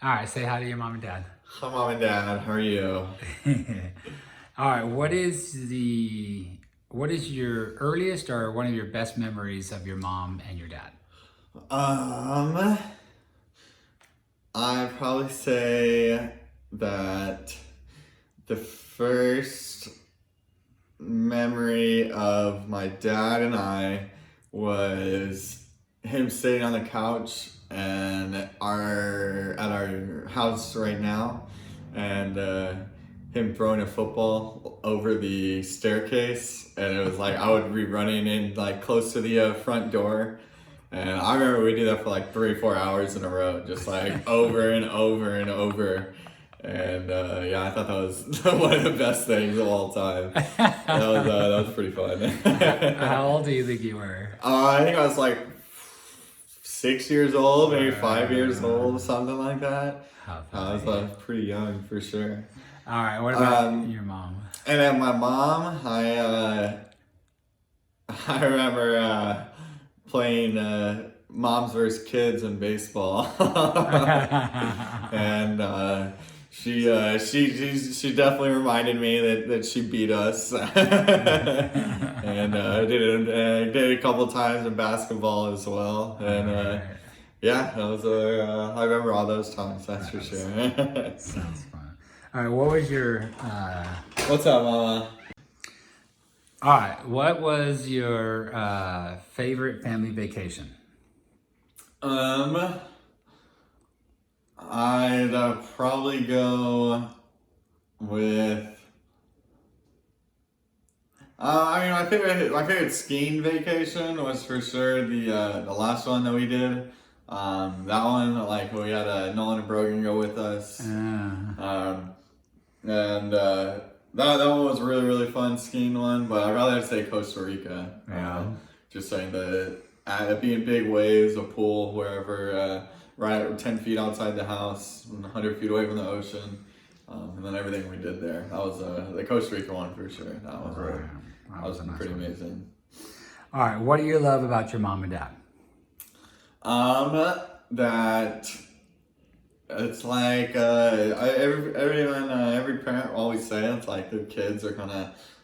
All right, say hi to your mom and dad. Hi, Mom and Dad. How are you? All right, what is your earliest or one of your best memories of your mom and your dad? Um, I'd probably say that the first memory of my dad and I was him sitting on the couch and our at our house right now, and him throwing a football over the staircase, and it was like I would be running in like close to the front door. And I remember we did that for like 3 or 4 hours in a row, just like over and over and over. And yeah, I thought that was one of the best things of all time. That was pretty fun. How old do you think you were? I think I was like 6 years old, maybe 5 years old, something like that. How I was funny. pretty young for sure. All right, what about Um, your mom? and then my mom, I remember playing moms versus kids in baseball, and she definitely reminded me that she beat us, and did it a couple times in basketball as well, and Alright, yeah, that was I remember all those times. That's for sure. sounds fun. All right, what was your What's up, Mama? all right, what was your favorite family vacation? Um, I'd probably go with. My favorite skiing vacation was for sure the last one that we did. That one, like we had Nolan and Brogan go with us. Um, and that one was a really fun skiing one. But I'd rather say Costa Rica. Yeah. Just saying the being big waves, a pool wherever, right 10 feet outside the house, 100 feet away from the ocean. And then everything we did there. That was the Costa Rica one for sure. That was Right. that was a nice pretty one. amazing. All right, what do you love about your mom and dad? That it's like every parent will always say it's like their kids are kind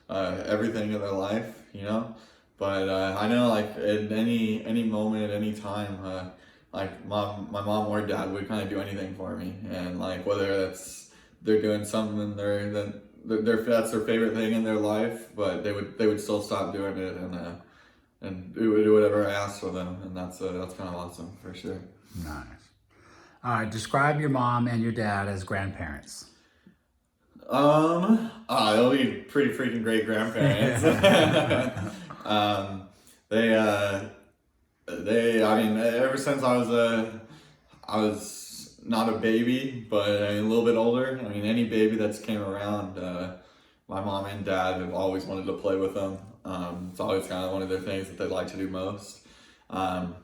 of everything in their life, you know. But I know like in any moment, any time, like my mom or dad would kind of do anything for me, and like whether that's they're doing something that's their favorite thing in their life, but they would still stop doing it and do whatever I asked for them, and that's kind of awesome for sure. Nice. All right, describe your mom and your dad as grandparents. They'll be pretty freaking great grandparents. um, they, uh, I mean, ever since I was not a baby, but a little bit older. I mean, any baby that's came around, my mom and dad have always wanted to play with them. It's always kind of one of their things that they like to do most. Um,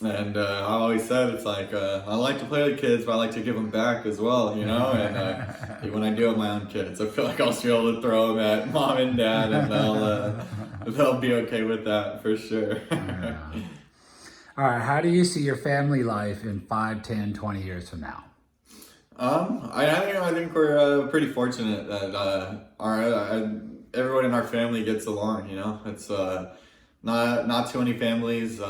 and I always said it's like I like to play with kids, but I like to give them back as well, you know. And when I do have my own kids, I feel like I'll be able to throw them at mom and dad, and they'll be okay with that for sure. Yeah. All right, how do you see your family life in 5, 10, 20 years from now? I think we're pretty fortunate that our everyone in our family gets along. You know, it's not too many families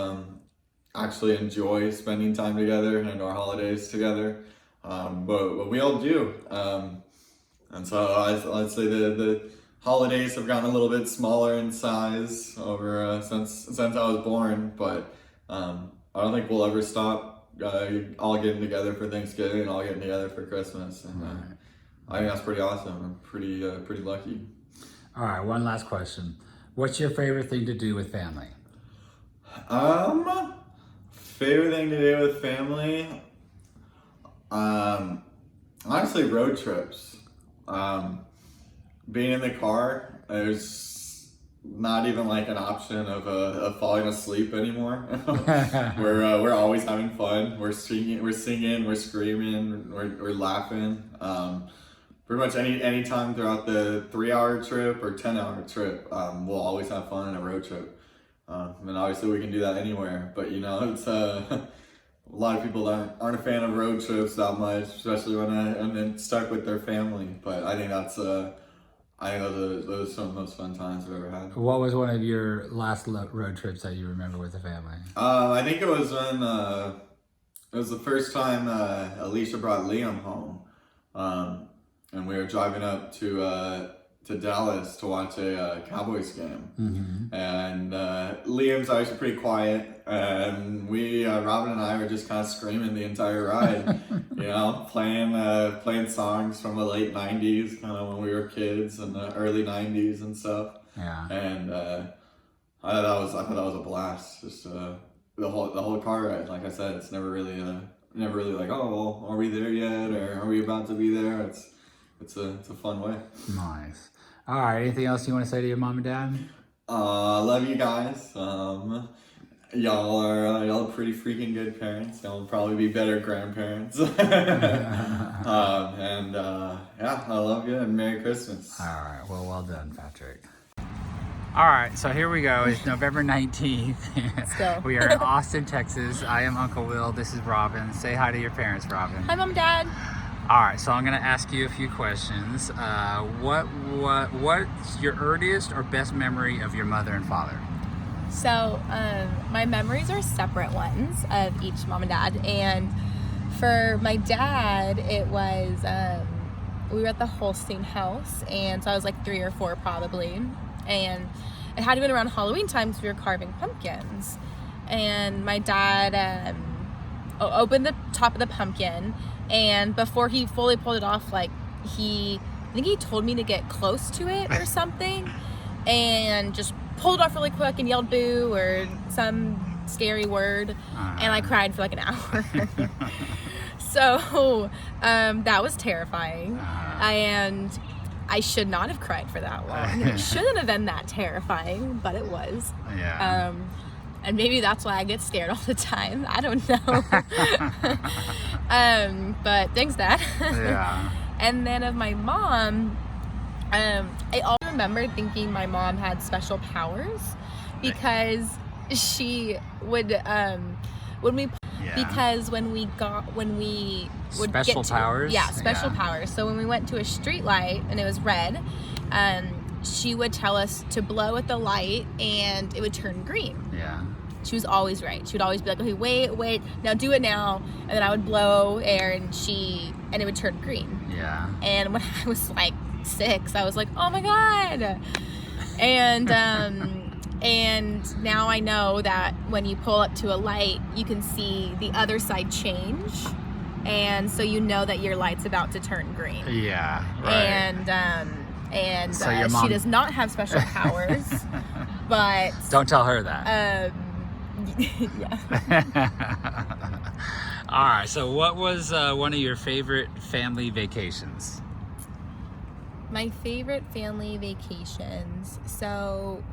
actually enjoy spending time together and our holidays together, but we all do. And so I'd say the holidays have gotten a little bit smaller in size over since I was born, but I don't think we'll ever stop all getting together for Thanksgiving and all getting together for Christmas, and I think that's pretty awesome. I'm pretty lucky. All right, one last question. What's your favorite thing to do with family? Um, Favorite thing to do with family? Um, Honestly, road trips. Um, Being in the car, there's not even like an option of falling asleep anymore. We're always having fun. We're singing, we're screaming, we're laughing. Pretty much any time throughout the 3 hour trip or 10 hour trip, we'll always have fun in a road trip. And obviously we can do that anywhere, but you know it's a lot of people aren't a fan of road trips that much, especially when they're stuck with their family. But I think those are some of the most fun times I've ever had. What was one of your last road trips that you remember with the family? I think it was when it was the first time Alicia brought Liam home, and we were driving up to Dallas to watch a Cowboys game. Mm-hmm. And Liam's actually pretty quiet, and Robin and I were just kind of screaming the entire ride, you know, playing songs from the late 90s, kind of when we were kids, and the early 90s and stuff. Yeah. And I thought that was a blast. Just the whole car ride. Like I said, it's never really like, oh, well, are we there yet, or are we about to be there? It's a fun way. Nice. All right. Anything else you want to say to your mom and dad? Love you guys. Y'all are pretty freaking good parents. Y'all will probably be better grandparents. Yeah, I love you, and Merry Christmas. All right. Well done, Patrick. All right, so here we go. It's November 19th. Let's go. We are in Austin, Texas. I am Uncle Will. This is Robin. Say hi to your parents, Robin. Hi, Mom and Dad. All right, so I'm going to ask you a few questions. What's your earliest or best memory of your mother and father? So, my memories are separate ones of each mom and dad. And for my dad, it was, we were at the Holstein house. And so I was like 3 or 4 probably. And it had to been around Halloween time because we were carving pumpkins. And my dad opened the top of the pumpkin. And before he fully pulled it off, I think he told me to get close to it or something. And just pulled it off really quick and yelled boo or some scary word. And I cried for like an hour. So that was terrifying. And I should not have cried for that long. It shouldn't have been that terrifying, but it was. Yeah. And maybe that's why I get scared all the time. I don't know. But thanks, Dad. Yeah. And then of my mom, I also remember thinking my mom had special powers because she would when we would special powers. Yeah, special powers. So when we went to a street light and it was red, she would tell us to blow at the light and it would turn green. Yeah. She was always right. She would always be like, okay, wait, now do it now. And then I would blow air and it would turn green. Yeah. And when I was like 6, I was like, oh my God. And and now I know that when you pull up to a light, you can see the other side change. And so you know that your light's about to turn green. Yeah. Right. And So your mom... she does not have special powers, but don't tell her that. Yeah. All right. So what was one of your favorite family vacations? My favorite family vacations. So,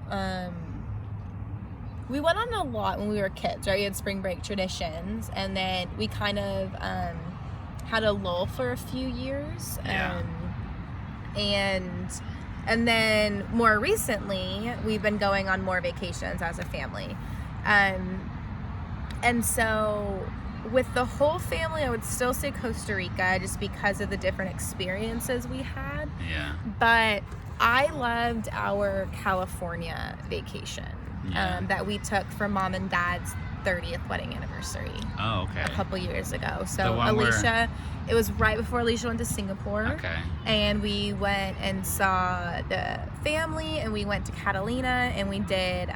we went on a lot when we were kids, right? We had spring break traditions, and then we kind of had a lull for a few years. Yeah. And then more recently, we've been going on more vacations as a family. And so with the whole family, I would still say Costa Rica just because of the different experiences we had. Yeah. But I loved our California vacation that we took for Mom and Dad's 30th wedding anniversary. Oh, okay. A couple years ago. So Alicia, it was right before Alicia went to Singapore. Okay. And we went and saw the family, and we went to Catalina, and we did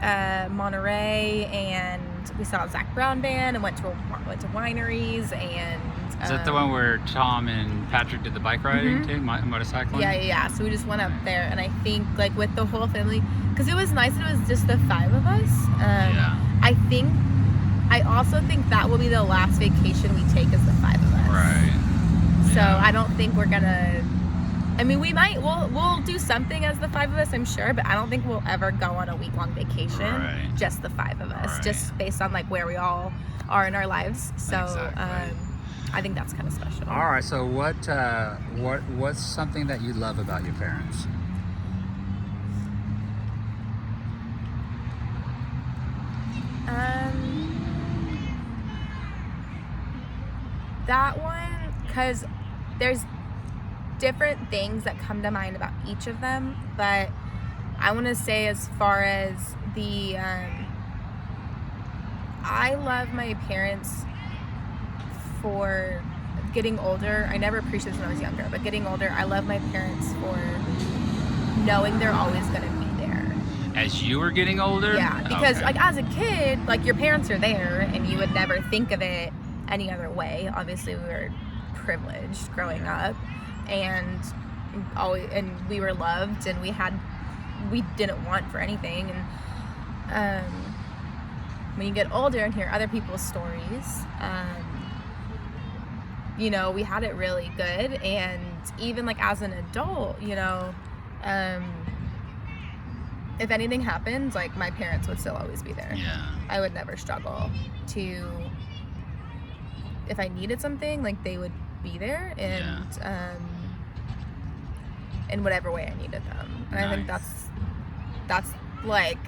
Monterey, and we saw Zach Brown Band, and went to wineries, and is that the one where Tom and Patrick did the bike riding too, motorcycling? Yeah. So we just went up there, and I think like with the whole family, because it was nice that it was just the 5 of us. I also think that will be the last vacation we take as the 5 of us. Right. So I don't think we're gonna. I mean, we'll do something as the 5 of us, I'm sure, but I don't think we'll ever go on a week-long vacation. Right. Just the 5 of us, Right. just based on like where we all are in our lives. So Exactly. I think that's kind of special. All right. So what's something that you love about your parents? That one, because there's different things that come to mind about each of them, but I want to say as far as the I love my parents for getting older. I never appreciated this when I was younger, but getting older, I love my parents for knowing they're always going to be there. As you were getting older? Yeah, because Okay. like as a kid, like your parents are there and you would never think of it any other way. Obviously we were privileged growing up, and we were loved, and we didn't want for anything. And when you get older and hear other people's stories, you know, we had it really good. And even like as an adult, you know, if anything happened, like my parents would still always be there. Yeah. I would never struggle to, if I needed something, like they would be there, and in whatever way I needed them. And I think that's like,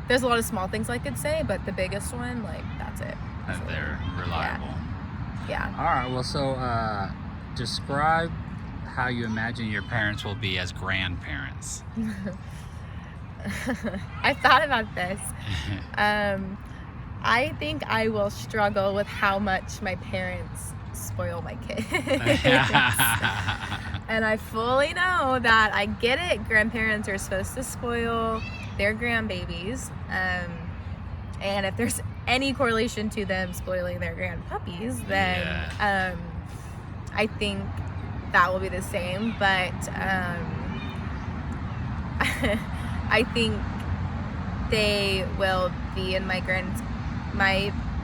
there's a lot of small things I could say, but the biggest one, like, that's it. That they're reliable. Yeah. All right. Well, so describe how you imagine your parents will be as grandparents. I've thought about this. I think I will struggle with how much my parents spoil my kids. And I fully know that I get it. Grandparents are supposed to spoil their grandbabies. And if there's any correlation to them spoiling their grandpuppies, then I think that will be the same. But I think they will be in my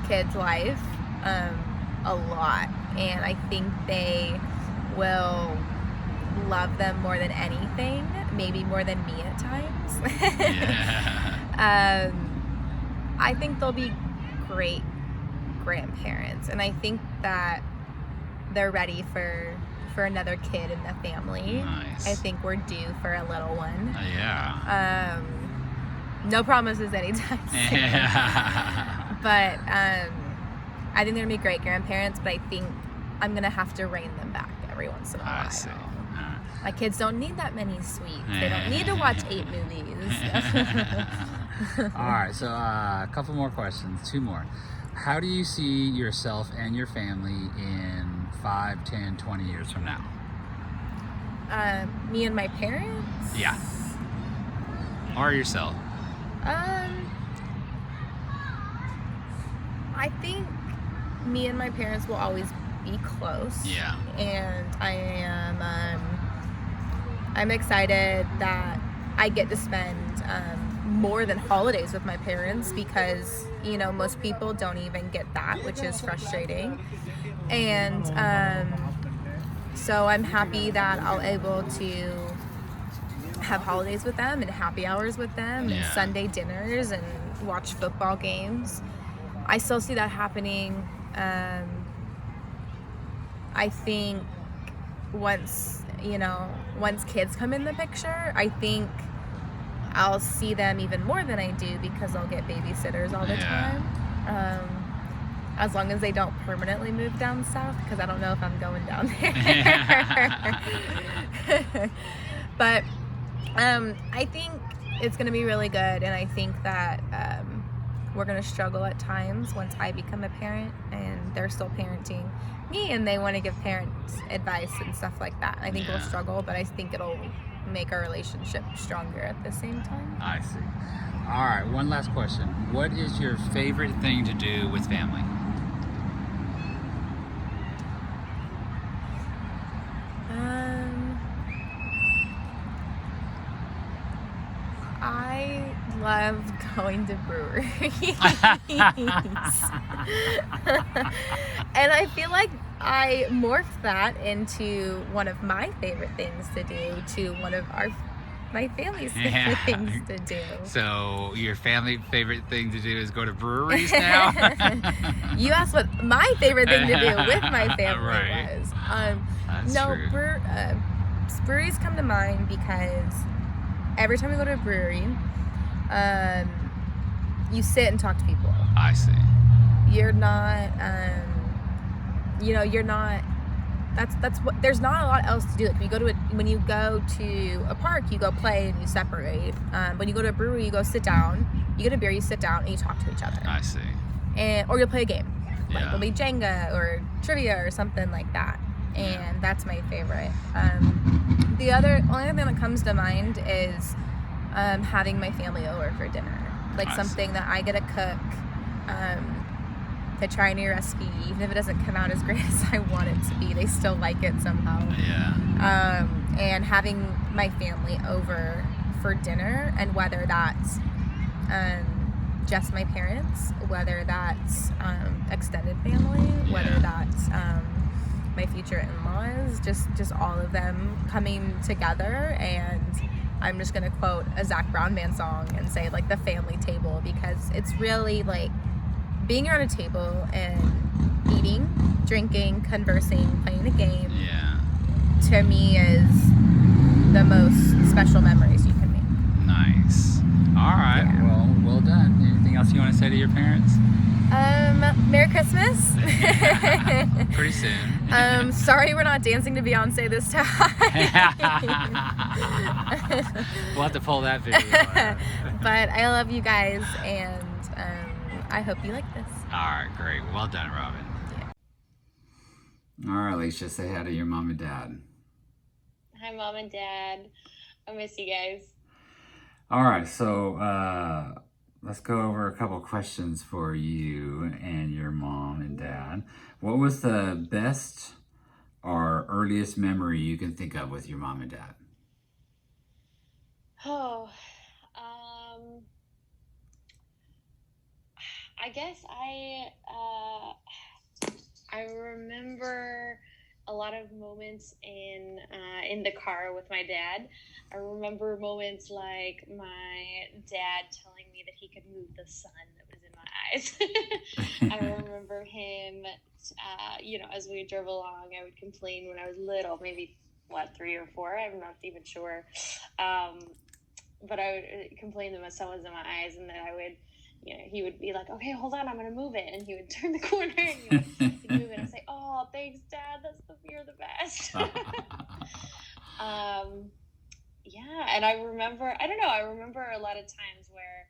kid's life a lot, and I think they will love them more than anything, maybe more than me at times. I think they'll be great grandparents, and I think that they're ready for another kid in the family. Nice. I think we're due for a little one. Yeah. No promises anytime soon. But I think they're gonna be great grandparents, but I think I'm gonna have to rein them back every once in a while. I see. My kids don't need that many sweets. They don't need to watch 8 movies. All right, so a couple more questions, 2 more. How do you see yourself and your family in 5, 10, 20 years from now? Me and my parents? Yeah. Or yourself? I think me and my parents will always be close. Yeah. And I am I'm excited that I get to spend more than holidays with my parents, because you know most people don't even get that, which is frustrating. And so I'm happy that I'll able to have holidays with them and happy hours with them and Sunday dinners and watch football games. I still see that happening. I think once kids come in the picture, I think I'll see them even more than I do, because I'll get babysitters all the time. As long as they don't permanently move down south, because I don't know if I'm going down there. But I think it's going to be really good, and I think that we're going to struggle at times once I become a parent and they're still parenting me and they want to give parents advice and stuff like that. I think we'll struggle, but I think it'll make our relationship stronger at the same time. I see. All right, one last question. What is your favorite thing to do with family? I love going to breweries. And I feel like I morphed that into one of my favorite things to do to one of my family's favorite things to do. So your family favorite thing to do is go to breweries now? You asked what my favorite thing to do with my family was. That's true. Breweries come to mind because every time we go to a brewery, you sit and talk to people. I see. You're not you know, you're not, that's what, there's not a lot else to do. Like when you go to a park, you go play and you separate. When you go to a brewery, you go sit down, you get a beer, you sit down and you talk to each other. I see. Or you'll play a game. Like Yeah. it'll be Jenga or trivia or something like that. And that's my favorite. The only thing that comes to mind is having my family over for dinner. Like something that I get to cook, to try a new recipe, even if it doesn't come out as great as I want it to be, they still like it somehow. Yeah. And having my family over for dinner, and whether that's just my parents, whether that's extended family, whether that's my future in-laws, just all of them coming together. And I'm just gonna quote a Zach Brown Band song and say like the family table, because it's really like being around a table and eating, drinking, conversing, playing a game. Yeah. To me is the most special memories you can make. Nice. All right. Yeah. Well done. Anything else you want to say to your parents? Merry Christmas. Pretty soon. Sorry we're not dancing to Beyonce this time. We'll have to pull that video. But I love you guys, and I hope you like this. All right, great. Well done, Robin. Yeah. All right, Alicia, say hi to your mom and dad. Hi, Mom and Dad. I miss you guys. All right, so let's go over a couple questions for you and your mom and dad. What was the best or earliest memory you can think of with your mom and dad? Oh, I guess I remember a lot of moments in the car with my dad. I remember moments like my dad telling me that he could move the sun that was in my eyes. I remember him, as we drove along, I would complain when I was little, maybe 3 or 4, I'm not even sure. But I would complain that my sun was in my eyes, and then I would, he would be like, okay, hold on, I'm going to move it. And he would turn the corner and he'd move it. And I'd say, oh, thanks, Dad. You're the best. Yeah. And I remember a lot of times where,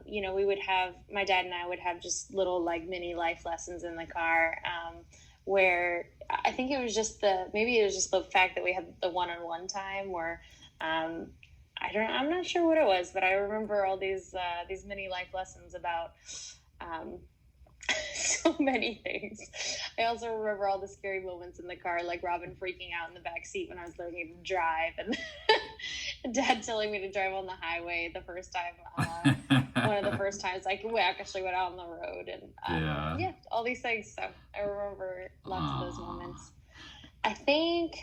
we would have, my dad and I would have just little like mini life lessons in the car, where I think maybe it was just the fact that we had the one-on-one time where, I'm not sure what it was, but I remember all these mini life lessons about so many things. I also remember all the scary moments in the car, like Robin freaking out in the back seat when I was learning to drive, and Dad telling me to drive on the highway the first time, one of the first times I actually went out on the road, and all these things. So I remember lots of those moments. I think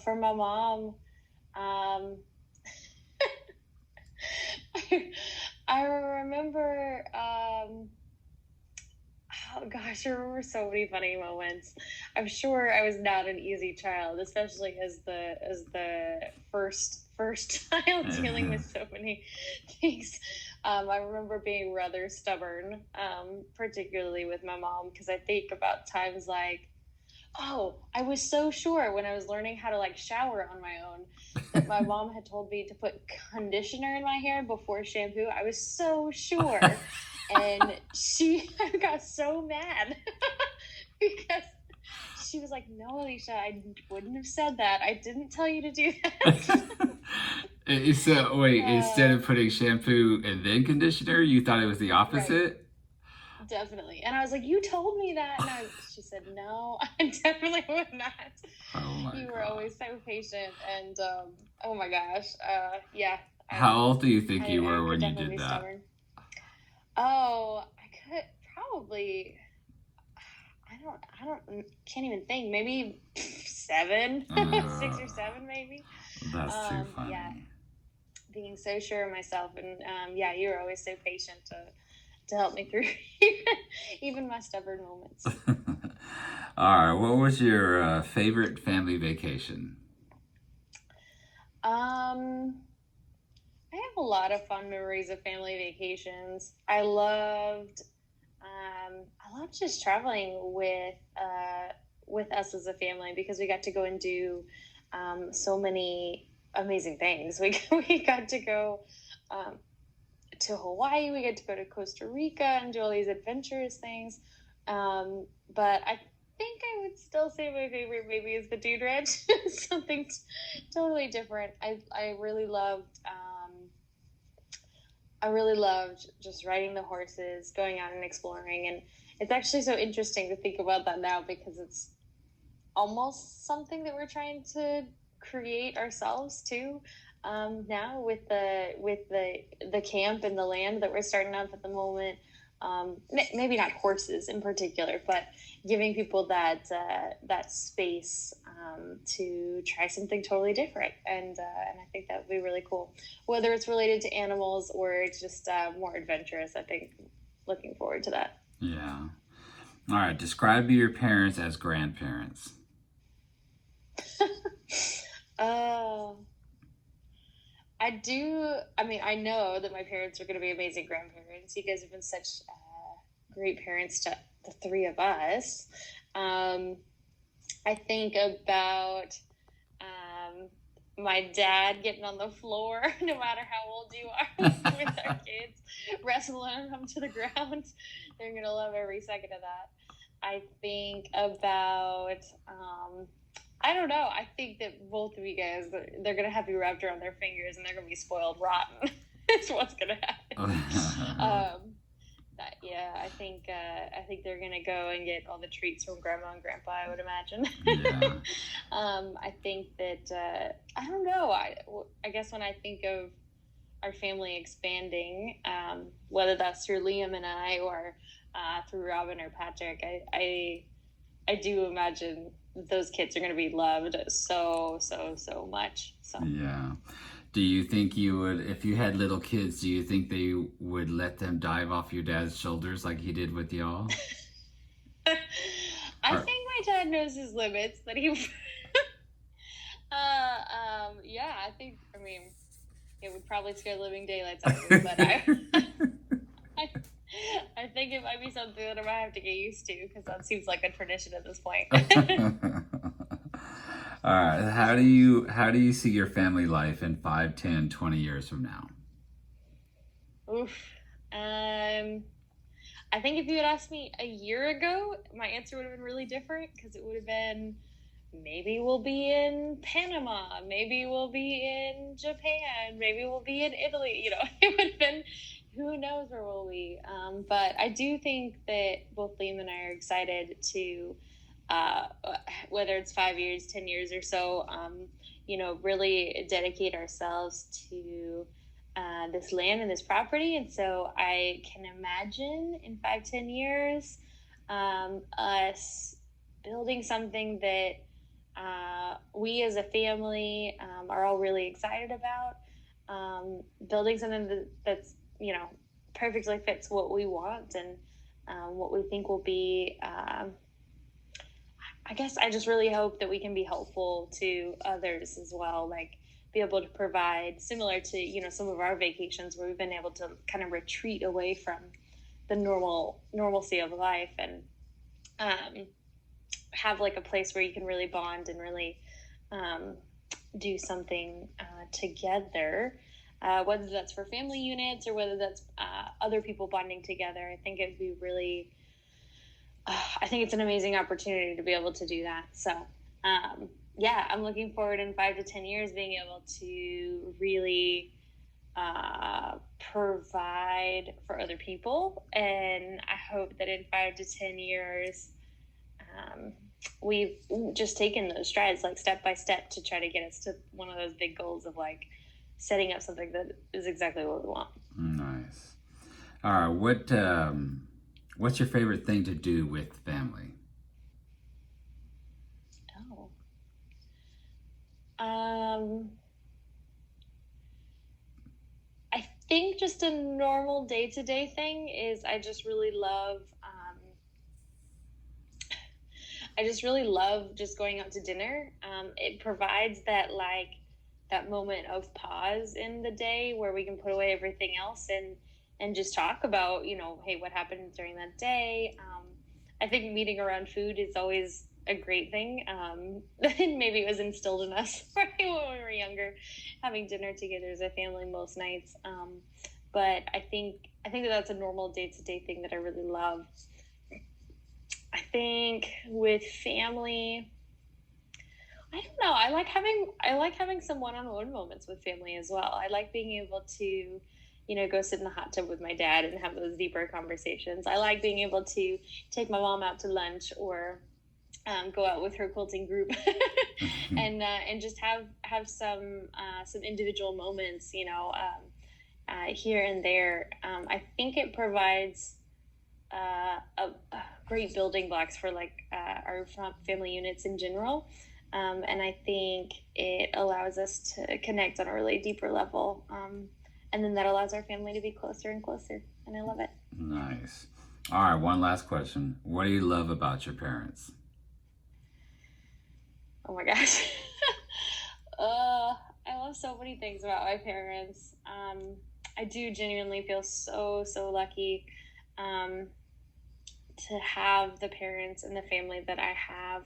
for my mom, I remember, I remember so many funny moments. I'm sure I was not an easy child, especially as the first child dealing with so many things. I remember being rather stubborn, particularly with my mom, because I think about times like, oh, I was so sure when I was learning how to like shower on my own that my mom had told me to put conditioner in my hair before shampoo. I was so sure. And I got so mad because she was like, no, Alicia, I wouldn't have said that. I didn't tell you to do that. So wait, instead of putting shampoo and then conditioner, you thought it was the opposite? Right. Definitely. And I was like, you told me that. And she said, no, I definitely would not. Oh my You were always so patient. And, oh my gosh. Yeah. How old do you think you were when you did that? Stubborn. Oh, I could probably, can't even think. Maybe 7, 6 or 7 maybe. That's too funny. Yeah. Being so sure of myself. And, you were always so patient to help me through even my stubborn moments. All right. What was your favorite family vacation? I have a lot of fun memories of family vacations. I loved I love just traveling with us as a family because we got to go and do so many amazing things. We got to go to Hawaii. We get to go to Costa Rica and do all these adventurous things. But I think I would still say my favorite maybe is the Dude Ranch. Something totally different. I really loved. I really loved just riding the horses, going out and exploring, and it's actually so interesting to think about that now because it's almost something that we're trying to create ourselves too. Now with the camp and the land that we're starting up at the moment, maybe not horses in particular, but giving people that space to try something totally different, and I think that would be really cool. Whether it's related to animals or it's just more adventurous, I think looking forward to that. Yeah. All right. Describe your parents as grandparents. Uh, I do. I mean, I know that my parents are going to be amazing grandparents. You guys have been such great parents to the three of us. I think about my dad getting on the floor, no matter how old you are, with our kids, wrestling them to the ground. They're going to love every second of that. I think about, I don't know. I think that both of you guys, they're going to have you wrapped around their fingers and they're going to be spoiled rotten. It's what's going to happen. Yeah, I think they're gonna go and get all the treats from Grandma and Grandpa, I would imagine. Yeah. I think that I don't know. I guess when I think of our family expanding, whether that's through Liam and I or through Robin or Patrick, I do imagine those kids are gonna be loved so much. So Yeah. Do you think you would, if you had little kids, do you think they would let them dive off your dad's shoulders like he did with y'all? I think my dad knows his limits, that he yeah, I mean it would probably scare the living daylights out of me, but I think it might be something that I might have to get used to because that seems like a tradition at this point. All right. How do you see your family life in 5, 10, 20 years from now? Oof. I think if you had asked me a year ago, my answer would have been really different because it would have been maybe we'll be in Panama, maybe we'll be in Japan, maybe we'll be in Italy. It would have been who knows where we'll be. But I do think that both Liam and I are excited to whether it's 5 years, 10 years or so, really dedicate ourselves to this land and this property. And so I can imagine in 5, 10 years, us building something that we as a family are all really excited about, building something that's, perfectly fits what we want and what we think will be, I guess I just really hope that we can be helpful to others as well, like be able to provide similar to, some of our vacations where we've been able to kind of retreat away from the normalcy of life and have like a place where you can really bond and really do something together, whether that's for family units or whether that's other people bonding together. I think it'd be really I think it's an amazing opportunity to be able to do that. So, I'm looking forward in 5 to 10 years being able to really provide for other people. And I hope that in 5 to 10 years, we've just taken those strides, like step by step, to try to get us to one of those big goals of like setting up something that is exactly what we want. Nice. All right. What's your favorite thing to do with family? I think just a normal day-to-day thing is I just really love just going out to dinner. It provides that moment of pause in the day where we can put away everything else and and just talk about, hey, what happened during that day. I think meeting around food is always a great thing. And maybe it was instilled in us right when we were younger, having dinner together as a family most nights. But I think that's a normal day-to-day thing that I really love. I think with family, I don't know. I like having some one-on-one moments with family as well. I like being able to, go sit in the hot tub with my dad and have those deeper conversations. I like being able to take my mom out to lunch, or go out with her quilting group and just have some individual moments, here and there. I think it provides a great building blocks for our family units in general. And I think it allows us to connect on a really deeper level. And then that allows our family to be closer and closer. And I love it. Nice. All right, one last question. What do you love about your parents? Oh my gosh. I love so many things about my parents. I do genuinely feel so, so lucky to have the parents and the family that I have.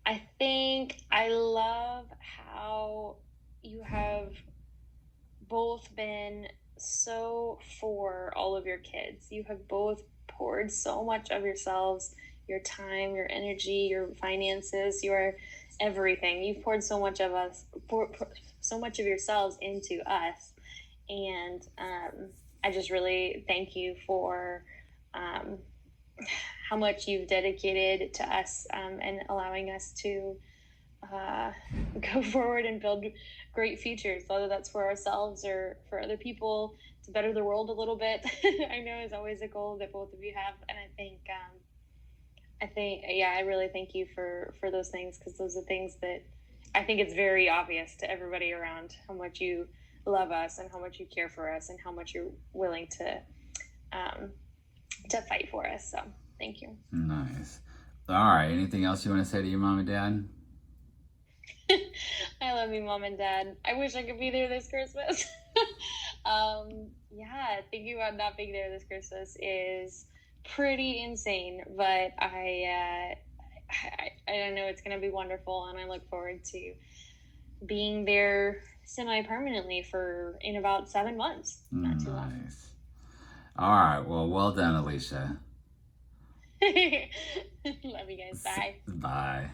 I think I love how you have both been so for all of your kids. You have both poured so much of yourselves, your time, your energy, your finances, your everything. You've poured so much of so much of yourselves into us. And I just really thank you for how much you've dedicated to us, and allowing us to go forward and build great futures, whether that's for ourselves or for other people, to better the world a little bit. I know is always a goal that both of you have. And I really thank you for those things, because those are things that I think it's very obvious to everybody around how much you love us and how much you care for us and how much you're willing to fight for us. So thank you. Nice. All right. Anything else you want to say to your mom and dad? I love you, Mom and Dad. I wish I could be there this Christmas. Thinking about not being there this Christmas is pretty insane, but I know it's going to be wonderful, and I look forward to being there semi-permanently in about 7 months. Not too long. Nice. All right. Well done, Alicia. Love you guys. Bye. Bye.